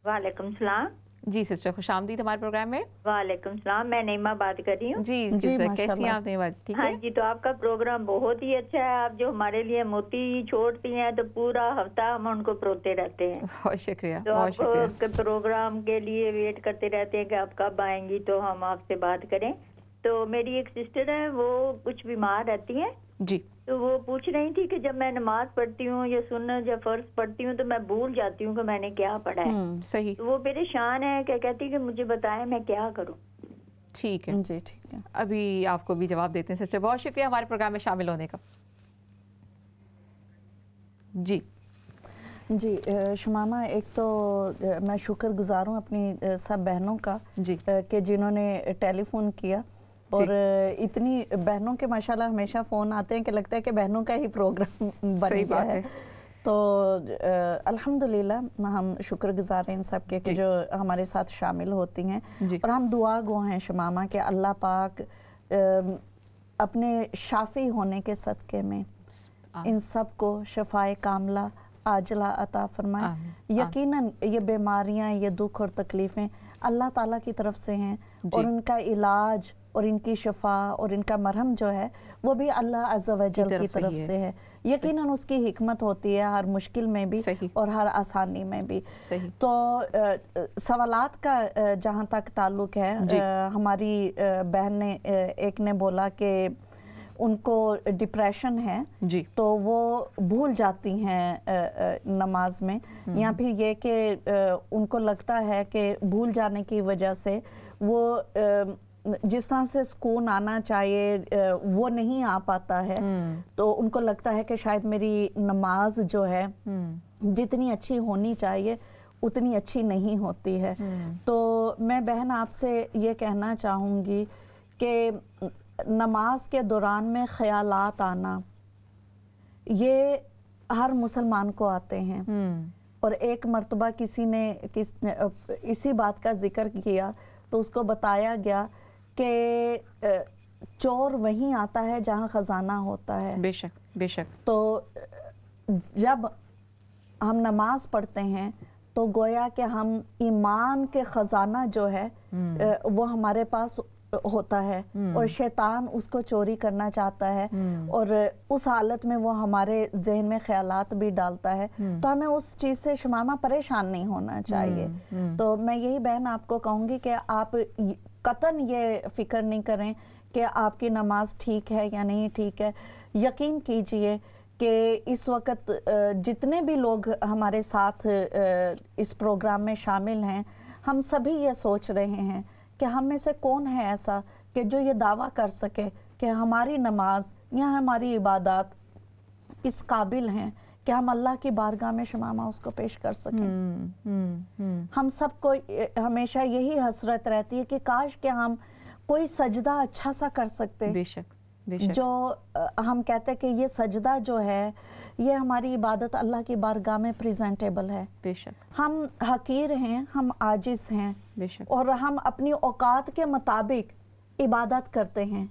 وعلیکم السلام. جی سسٹر خوش آمدید ہمارے پروگرام میں. وعلیکم السلام. میں نعمہ بات کر رہی ہوں. جی سسٹر کیسی ہیں آپ نعمہ؟ ٹھیک ہے. ہاں جی, تو آپ کا پروگرام بہت ہی اچھا ہے. آپ جو ہمارے لیے موتی چھوڑتی ہیں تو پورا ہفتہ ہم ان کو پروتے رہتے ہیں. بہت شکریہ. تو آپ پروگرام کے لیے ویٹ کرتے رہتے ہیں کہ آپ کب آئیں گی تو ہم آپ سے بات کریں. تو میری ایک سسٹر ہے, وہ کچھ بیمار رہتی ہیں. جی. تو وہ پوچھ رہی تھی کہ جب میں نماز پڑھتی ہوں یا سنت یا فرض پڑھتی ہوں تو میں بھول جاتی ہوں کہ میں نے کیا پڑھا ہے. صحیح. وہ پریشان ہے کہ کہتی کہ مجھے بتائیں میں کیا کروں. ٹھیک ہے. جی ٹھیک ہے, ابھی آپ کو بھی جواب دیتے ہیں. سسٹر بہت شکریہ ہمارے پروگرام میں شامل ہونے کا. جی شمامہ, ایک تو میں شکر گزار ہوں اپنی سب بہنوں کا کہ جنہوں نے ٹیلی فون کیا, اور اتنی بہنوں کے ماشاءاللہ ہمیشہ فون آتے ہیں کہ لگتا ہے کہ بہنوں کا ہی پروگرام بن گیا ہے. تو الحمدللہ ہم شکر گزار ہیں ان سب کے کہ جو ہمارے ساتھ شامل ہوتی ہیں, اور ہم دعا گو ہیں شمامہ کہ اللہ پاک اپنے شافی ہونے کے صدقے میں ان سب کو شفائے کاملہ عاجلہ عطا فرمائے. یقیناً یہ بیماریاں، یہ دکھ اور تکلیفیں اللہ تعالیٰ کی طرف سے ہیں اور ان کا علاج اور ان کی شفا اور ان کا مرہم جو ہے وہ بھی اللہ عز و جل کی طرف سے ہے. یقیناً اس کی حکمت ہوتی ہے ہر مشکل میں بھی اور ہر آسانی میں بھی. تو سوالات کا جہاں تک تعلق ہے، ہماری بہن نے ایک نے بولا کہ ان کو ڈپریشن ہے تو وہ بھول جاتی ہیں نماز میں، یا پھر یہ کہ ان کو لگتا ہے کہ بھول جانے کی وجہ سے وہ جس طرح سے سکون آنا چاہیے وہ نہیں آ پاتا ہے، تو ان کو لگتا ہے کہ شاید میری نماز جو ہے جتنی اچھی ہونی چاہیے اتنی اچھی نہیں ہوتی ہے. تو میں بہن آپ سے یہ کہنا چاہوں گی کہ نماز کے دوران میں خیالات آنا یہ ہر مسلمان کو آتے ہیں، اور ایک مرتبہ کسی نے اسی بات کا ذکر کیا تو اس کو بتایا گیا کہ چور وہیں آتا ہے جہاں خزانہ ہوتا ہے. بے شک بے شک. تو جب ہم نماز پڑھتے ہیں تو گویا کہ ہم ایمان کے خزانہ جو ہے وہ ہمارے پاس ہوتا ہے اور شیطان اس کو چوری کرنا چاہتا ہے، اور اس حالت میں وہ ہمارے ذہن میں خیالات بھی ڈالتا ہے. تو ہمیں اس چیز سے شمامہ پریشان نہیں ہونا چاہیے. تو میں یہی بہن آپ کو کہوں گی کہ آپ قطعاً یہ فکر نہیں کریں کہ آپ کی نماز ٹھیک ہے یا نہیں ٹھیک ہے. یقین کیجئے کہ اس وقت جتنے بھی لوگ ہمارے ساتھ اس پروگرام میں شامل ہیں، ہم سبھی یہ سوچ رہے ہیں کہ ہم میں سے کون ہے ایسا کہ جو یہ دعویٰ کر سکے کہ ہماری نماز یا ہماری عبادات اس قابل ہیں کہ ہم اللہ کی بارگاہ میں شمامہ اس کو پیش کر سکیں. ہم سب کو ہمیشہ یہی حسرت رہتی ہے کہ کاش کہ ہم کوئی سجدہ اچھا سا کر سکتے. بے شک بے شک. جو ہم کہتے ہیں کہ یہ سجدہ جو ہے یہ ہماری عبادت اللہ کی بارگاہ میں پریزنٹیبل ہے. بے شک. ہم حقیر ہیں، ہم عاجز ہیں، بے شک. اور ہم اپنی اوقات کے مطابق عبادت کرتے ہیں.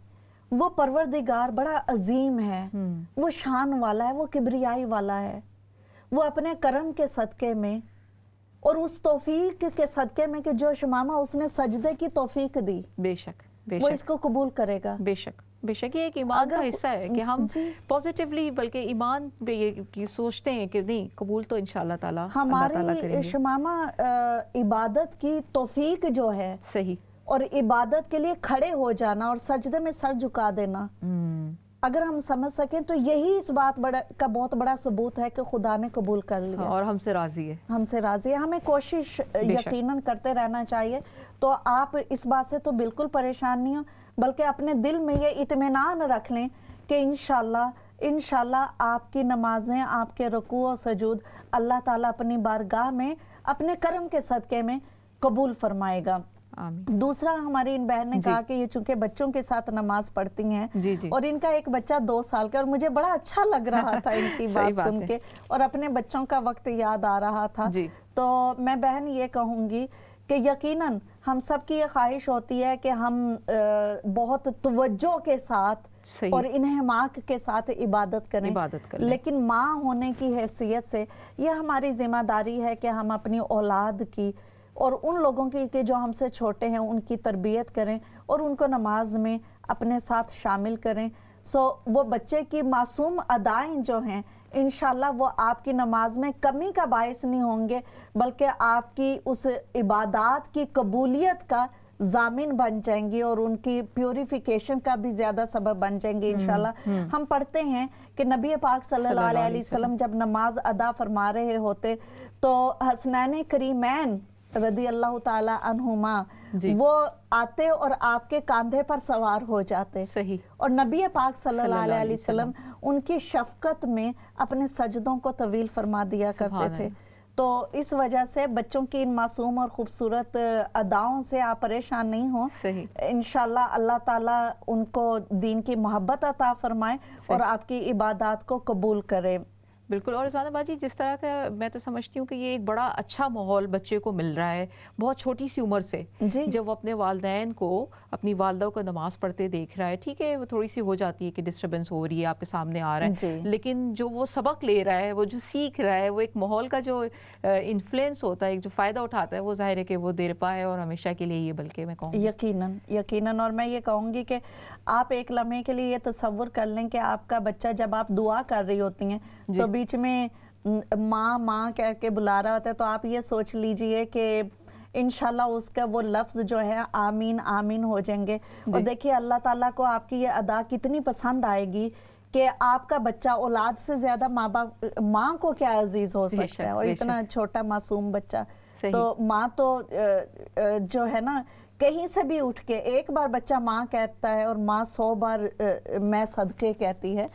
وہ پروردگار بڑا عظیم ہے، وہ شان والا ہے، وہ کبریائی والا ہے. وہ اپنے کرم کے صدقے میں اور اس توفیق کے صدقے میں کہ جو شمامہ اس نے سجدے کی توفیق دی، بے شک بے وہ شک. اس کو قبول کرے گا. بے شک بے شک. یہ ایک ایمان کا حصہ ہے کہ ہم پازیٹیولی بلکہ ایمان پہ یہ سوچتے ہیں کہ نہیں، قبول تو انشاءاللہ تعالی اللہ تعالیٰ کریں گے. شمامہ عبادت کی توفیق جو ہے صحیح، اور عبادت کے لیے کھڑے ہو جانا اور سجدے میں سر جھکا دینا، اگر ہم سمجھ سکیں تو یہی اس بات کا بہت بڑا ثبوت ہے کہ خدا نے قبول کر لیا اور ہم سے راضی ہے. ہم سے راضی ہے. ہمیں کوشش یقیناً کرتے رہنا چاہیے. تو آپ اس بات سے تو بالکل پریشان نہیں ہو، بلکہ اپنے دل میں یہ اطمینان رکھ لیں کہ انشاءاللہ آپ کی نمازیں، آپ کے رکوع و سجود اللہ تعالیٰ اپنی بارگاہ میں اپنے کرم کے صدقے میں قبول فرمائے گا. آمین. دوسرا، ہماری ان بہن نے کہا کہ یہ چونکہ بچوں کے ساتھ نماز پڑھتی ہیں اور ان کا ایک بچہ 2 سال کا، اور مجھے بڑا اچھا لگ رہا تھا ان کی بات سن کے اور اپنے بچوں کا وقت یاد آ رہا تھا. تو میں بہن یہ کہوں گی کہ یقیناً ہم سب کی یہ خواہش ہوتی ہے کہ ہم بہت توجہ کے ساتھ اور انہماک کے ساتھ عبادت کریں، لیکن ماں ہونے کی حیثیت سے یہ ہماری ذمہ داری ہے کہ ہم اپنی اولاد کی اور ان لوگوں کی کہ جو ہم سے چھوٹے ہیں ان کی تربیت کریں اور ان کو نماز میں اپنے ساتھ شامل کریں. وہ بچے کی معصوم ادائیں جو ہیں انشاءاللہ وہ آپ کی نماز میں کمی کا باعث نہیں ہوں گے، بلکہ آپ کی اس عبادات کی قبولیت کا ضامن بن جائیں گی اور ان کی پیوریفیکیشن کا بھی زیادہ سبب بن جائیں گے انشاءاللہ. ہم پڑھتے ہیں کہ نبی پاک صلی اللہ علیہ وسلم جب نماز ادا فرما رہے ہوتے تو حسنین کریمین رضی اللہ تعالی عنہما وہ آتے اور آپ کے کاندھے پر سوار ہو جاتے. صحیح. اور نبی پاک صلی اللہ علیہ وسلم ان کی شفقت میں اپنے سجدوں کو طویل فرما دیا کرتے تھے. تو اس وجہ سے بچوں کی ان معصوم اور خوبصورت اداؤں سے آپ پریشان نہیں ہوں. انشاءاللہ اللہ تعالیٰ ان کو دین کی محبت عطا فرمائے اور آپ کی عبادات کو قبول کرے. بالکل. اور رضوانہ باجی جس طرح کا میں تو سمجھتی ہوں کہ یہ ایک بڑا اچھا ماحول بچے کو مل رہا ہے بہت چھوٹی سی عمر سے, جی جب وہ اپنے والدین کو اپنی والدہ کو نماز پڑھتے دیکھ رہا ہے. ٹھیک ہے وہ تھوڑی سی ہو جاتی ہے کہ ڈسٹربنس ہو رہی ہے, آپ کے سامنے آ رہا ہے, جی لیکن جو وہ سبق لے رہا ہے, وہ جو سیکھ رہا ہے, وہ ایک ماحول کا جو انفلوئنس ہوتا ہے, جو فائدہ اٹھاتا ہے, وہ ظاہر ہے کہ وہ دیر پا ہے اور ہمیشہ کے لیے یہ, بلکہ میں کہوں گی یقیناً یقیناً. اور میں یہ کہوں گی کہ آپ ایک لمحے کے لیے یہ تصور کر لیں کہ آپ کا بچہ جب آپ دعا کر رہی ہوتی ہیں تو بیچ میں ماں ماں کہہ کے بلا رہا ہوتا ہے, تو آپ یہ سوچ لیجئے کہ انشاءاللہ اس کا وہ لفظ جو ہے آمین آمین ہو جائیں گے. اور دیکھیے اللہ تعالیٰ کو آپ کی یہ ادا کتنی پسند آئے گی کہ آپ کا بچہ اولاد سے زیادہ ماں کو کیا عزیز ہو سکتا ہے, اور اتنا چھوٹا معصوم بچہ. تو ماں تو جو ہے نا کہیں سے بھی اٹھ کے ایک بار بچہ ماں کہتا ہے اور ماں 100 بار میں صدقے کہتی ہے.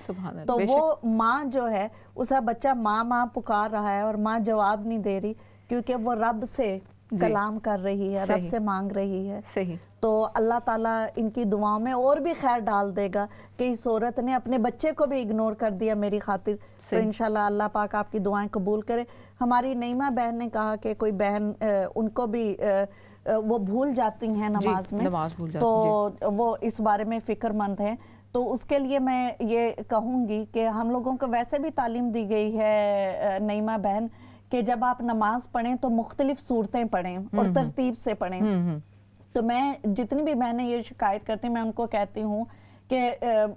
تو وہ ماں جو ہے اس کا بچہ ماں ماں پکار رہا ہے اور ماں جواب نہیں دے رہی کیونکہ وہ رب سے کلام کر رہی ہے, رب سے مانگ رہی ہے. تو اللہ تعالیٰ ان کی دعاؤں میں اور بھی خیر ڈال دے گا کہ اس عورت نے اپنے بچے کو بھی اگنور کر دیا میری خاطر. تو انشاءاللہ اللہ پاک آپ کی دعائیں قبول کرے. ہماری نعیمہ بہن نے کہا کہ کوئی بہن ان کو بھی وہ بھول جاتی ہیں نماز میں, تو وہ اس بارے میں فکر مند ہیں. تو اس کے لیے میں یہ کہوں گی کہ ہم لوگوں کو ویسے بھی تعلیم دی گئی ہے نعیمہ بہن کہ جب آپ نماز پڑھیں تو مختلف صورتیں پڑھیں اور ترتیب سے پڑھیں. تو میں جتنی بھی میں نے یہ شکایت کرتی میں ان کو کہتی ہوں کہ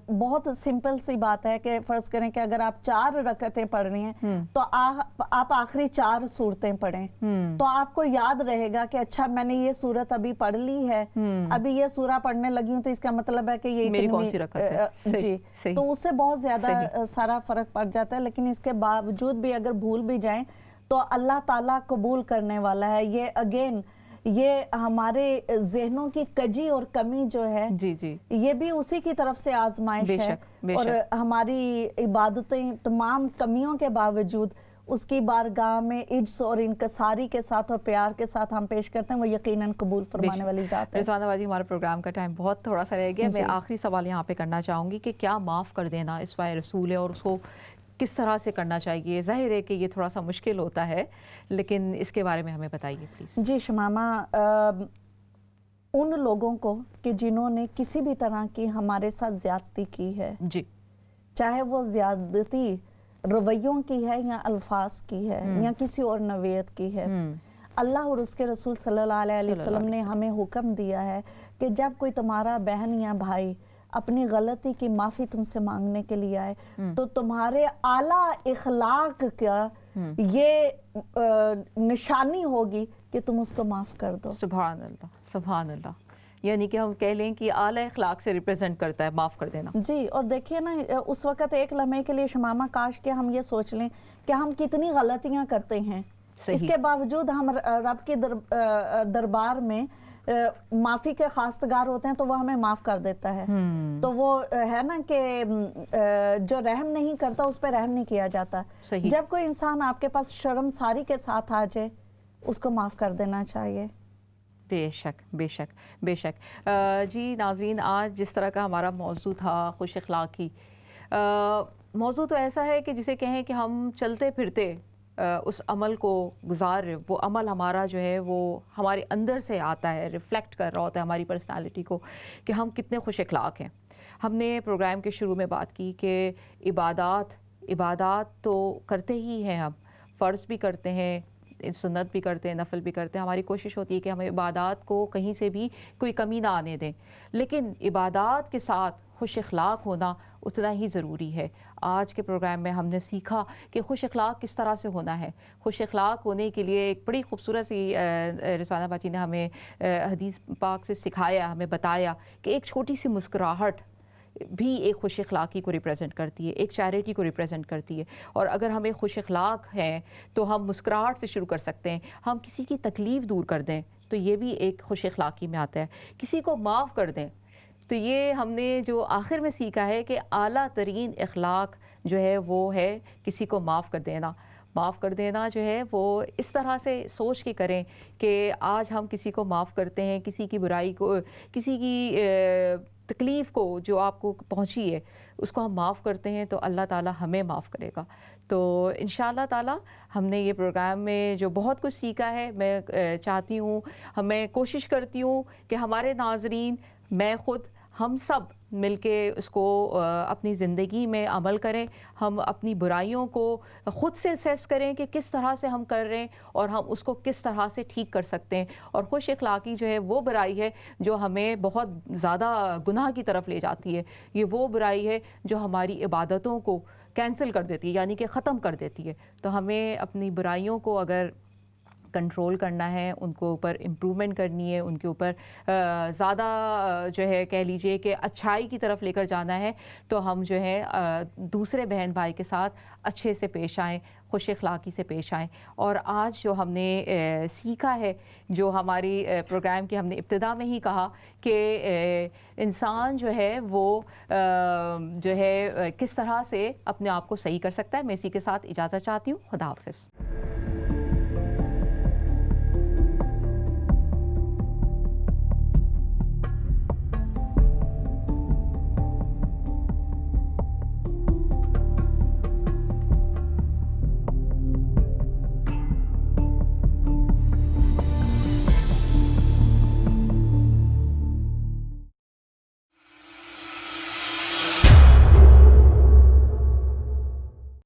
بہت سمپل سی بات ہے کہ فرض کریں کہ اگر آپ 4 رکعتیں پڑھ رہی ہیں تو آپ آخری 4 صورتیں پڑھیں, تو آپ کو یاد رہے گا کہ اچھا میں نے یہ صورت ابھی پڑھ لی ہے, ابھی یہ سورہ پڑھنے لگی ہوں, تو اس کا مطلب ہے کہ یہ اتنی جی, تو اس سے بہت زیادہ سارا فرق پڑ جاتا ہے. لیکن اس کے باوجود بھی اگر بھول بھی جائیں تو اللہ تعالیٰ قبول کرنے والا ہے. یہ اگین یہ ہمارے ذہنوں کی کجی اور کمی جو ہے یہ بھی اسی کی طرف سے آزمائش ہے, اور ہماری عبادتیں تمام کمیوں کے باوجود اس کی بارگاہ میں عجز اور انکساری کے ساتھ اور پیار کے ساتھ ہم پیش کرتے ہیں, وہ یقیناً قبول فرمانے والی ذات ہے. رضوانہ باجی ہمارا پروگرام کا ٹائم بہت تھوڑا سا رہ گیا. میں آخری سوال یہاں پہ کرنا چاہوں گی کہ کیا معاف کر دینا اسوائے رسول ہے اور اس کو کس طرح سے کرنا چاہیے؟ ظاہر ہے کہ یہ تھوڑا سا مشکل ہوتا ہے, لیکن اس کے بارے میں ہمیں بتائیے پلیز. جی شمامہ, ان لوگوں کو کہ جنہوں نے کسی بھی طرح کی ہمارے ساتھ زیادتی کی ہے, جی چاہے وہ زیادتی رویوں کی ہے یا الفاظ کی ہے یا کسی اور نوعیت کی ہے, اللہ اور اس کے رسول صلی اللہ علیہ وسلم نے ہمیں حکم دیا ہے کہ جب کوئی تمہارا بہن یا بھائی اپنی غلطی کی معافی تم سے مانگنے کے لیے آئے تو تمہارے اعلیٰ اخلاق کا یہ نشانی ہوگی کہ تم اس کو معاف کر دو. سبحان اللہ, سبحان اللہ. یعنی کہ ہم کہہ لیں کہ اعلیٰ اخلاق سے ریپریزنٹ کرتا ہے معاف کر دینا. جی, اور دیکھیے نا اس وقت ایک لمحے کے لیے شمامہ کاش کہ ہم یہ سوچ لیں کہ ہم کتنی غلطیاں کرتے ہیں, اس کے باوجود ہم رب کے دربار میں معافی کے خواستگار ہوتے ہیں تو وہ ہمیں معاف کر دیتا ہے. تو وہ ہے نا کہ جو رحم نہیں کرتا اس پہ رحم نہیں کیا جاتا. جب کوئی انسان آپ کے پاس شرمساری کے ساتھ آ جائے اس کو معاف کر دینا چاہیے. بے شک بے شک بے شک. جی ناظرین, آج جس طرح کا ہمارا موضوع تھا خوش اخلاقی, موضوع تو ایسا ہے کہ جسے کہیں کہ ہم چلتے پھرتے اس عمل کو گزار, وہ عمل ہمارا جو ہے وہ ہمارے اندر سے آتا ہے, ریفلیکٹ کر رہا ہوتا ہے ہماری پرسنالٹی کو کہ ہم کتنے خوش اخلاق ہیں. ہم نے پروگرام کے شروع میں بات کی کہ عبادات تو کرتے ہی ہیں, ہم فرض بھی کرتے ہیں, سنت بھی کرتے ہیں, نفل بھی کرتے ہیں. ہماری کوشش ہوتی ہے کہ ہم عبادات کو کہیں سے بھی کوئی کمی نہ آنے دیں, لیکن عبادات کے ساتھ خوش اخلاق ہونا اتنا ہی ضروری ہے. آج کے پروگرام میں ہم نے سیکھا کہ خوش اخلاق کس طرح سے ہونا ہے. خوش اخلاق ہونے کے لیے ایک بڑی خوبصورت سی رضوانہ باجی نے ہمیں حدیث پاک سے سکھایا, ہمیں بتایا کہ ایک چھوٹی سی مسکراہٹ بھی ایک خوش اخلاقی کو ریپریزنٹ کرتی ہے, ایک چیریٹی کو ریپریزنٹ کرتی ہے. اور اگر ہمیں خوش اخلاق ہیں تو ہم مسکراہٹ سے شروع کر سکتے ہیں. ہم کسی کی تکلیف دور کر دیں تو یہ بھی ایک خوش اخلاقی میں آتا ہے. کسی کو معاف کر دیں تو یہ ہم نے جو آخر میں سیکھا ہے کہ اعلیٰ ترین اخلاق جو ہے وہ ہے کسی کو معاف کر دینا. معاف کر دینا جو ہے وہ اس طرح سے سوچ کے کریں کہ آج ہم کسی کو معاف کرتے ہیں, کسی کی برائی کو, کسی کی تکلیف کو جو آپ کو پہنچی ہے اس کو ہم معاف کرتے ہیں تو اللہ تعالیٰ ہمیں معاف کرے گا. تو انشاءاللہ تعالیٰ ہم نے یہ پروگرام میں جو بہت کچھ سیکھا ہے، میں چاہتی ہوں، میں کوشش کرتی ہوں کہ ہمارے ناظرین، میں خود، ہم سب مل کے اس کو اپنی زندگی میں عمل کریں. ہم اپنی برائیوں کو خود سے اسیس کریں کہ کس طرح سے ہم کر رہے ہیں اور ہم اس کو کس طرح سے ٹھیک کر سکتے ہیں. اور خوش اخلاقی جو ہے وہ برائی ہے جو ہمیں بہت زیادہ گناہ کی طرف لے جاتی ہے. یہ وہ برائی ہے جو ہماری عبادتوں کو کینسل کر دیتی ہے، یعنی کہ ختم کر دیتی ہے. تو ہمیں اپنی برائیوں کو اگر کنٹرول کرنا ہے، ان کو اوپر امپرومنٹ کرنی ہے، ان کے اوپر زیادہ جو ہے کہہ لیجئے کہ اچھائی کی طرف لے کر جانا ہے، تو ہم جو ہے دوسرے بہن بھائی کے ساتھ اچھے سے پیش آئیں، خوش اخلاقی سے پیش آئیں. اور آج جو ہم نے سیکھا ہے، جو ہماری پروگرام کی ہم نے ابتدا میں ہی کہا کہ انسان جو ہے وہ جو ہے کس طرح سے اپنے آپ کو صحیح کر سکتا ہے. میں اسی کے ساتھ اجازت چاہتی ہوں. خدا حافظ.